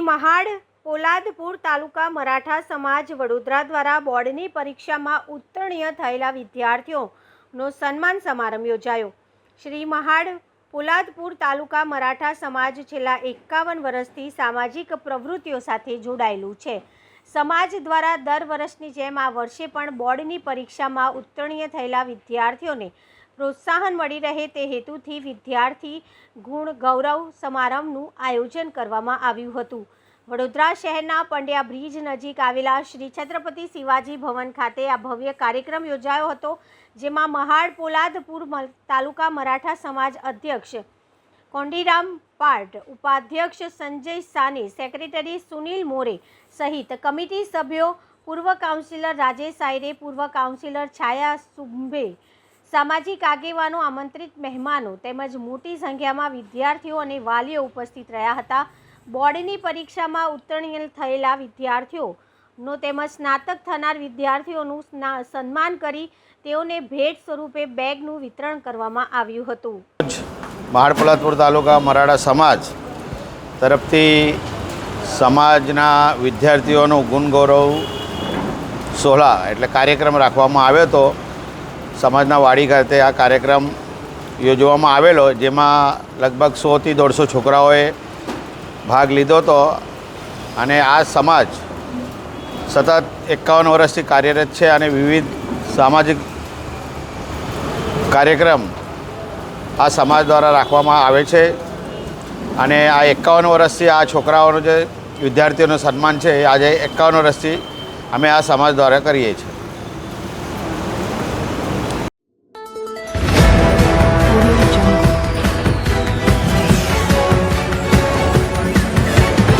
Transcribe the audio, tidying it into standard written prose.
મહાડ પોલાદપુર તાલુકા મરાઠા સમાજ વડોદરા દ્વારા બોર્ડની પરીક્ષામાં ઉત્તીર્ણ થયેલા વિદ્યાર્થીઓનો સન્માન સમારંભ યોજાયો। શ્રી મહાડ પોલાદપુર તાલુકા મરાઠા સમાજ છેલ્લા 51 વર્ષથી સામાજિક પ્રવૃત્તિઓ સાથે જોડાયેલું છે। સમાજ દ્વારા દર વર્ષની જેમ આ વર્ષે પણ બોર્ડની પરીક્ષામાં ઉત્તીર્ણ થયેલા વિદ્યાર્થીઓને પ્રોત્સાહન મળી રહે તે હેતુથી વિદ્યાર્થી ગુણ ગૌરવ સમારંભનું આયોજન કરવામાં આવ્યું હતું। વડોદરા શહેરના પંડ્યા બ્રિજ નજીક આવેલા શ્રી છત્રપતિ શિવાજી ભવન ખાતે આ ભવ્ય કાર્યક્રમ યોજાયો હતો, જેમાં મહાડ પોલાદપુર તાલુકા મરાઠા સમાજ અધ્યક્ષ કોંડીરામ પાટ, ઉપાધ્યક્ષ સંજય સાની, સેક્રેટરી સુનિલ મોરે સહિત કમિટી સભ્યો, પૂર્વ કાઉન્સિલર રાજેશ આયરે, પૂર્વ કાઉન્સિલર છાયા સુંભે, સામાજિક આગેવાનો, આમંત્રિત મહેમાનો તેમજ મોટી સંખ્યામાં વિદ્યાર્થીઓ અને વાલીઓ ઉપસ્થિત રહ્યા હતા। બોર્ડની પરીક્ષામાં ઉત્તીર્ણ થયેલા વિદ્યાર્થીઓનો તેમજ સ્નાતક થનાર વિદ્યાર્થીઓનું સન્માન કરી તેઓને ભેટ સ્વરૂપે બેગનું વિતરણ કરવામાં આવ્યું હતું। મહાડ પોલાદપુર તાલુકા મરાઠા સમાજ તરફથી સમાજના વિદ્યાર્થીઓનું ગુણ ગૌરવ સોહળા એટલે કાર્યક્રમ રાખવામાં આવ્યો હતો। સમાજના વાડી ખાતે આ કાર્યક્રમ યોજવામાં આવેલો, જેમાં લગભગ 100 થી 150 છોકરાઓએ ભાગ લીધો હતો અને આ સમાજ સતત 51 વર્ષથી કાર્યરત છે અને વિવિધ સામાજિક કાર્યક્રમ આ સમાજ દ્વારા રાખવામાં આવે છે અને આ 51 વર્ષથી આ છોકરાઓનો જે વિદ્યાર્થીઓનું સન્માન છે આજે 51 વર્ષથી અમે આ સમાજ દ્વારા કરીએ છીએ।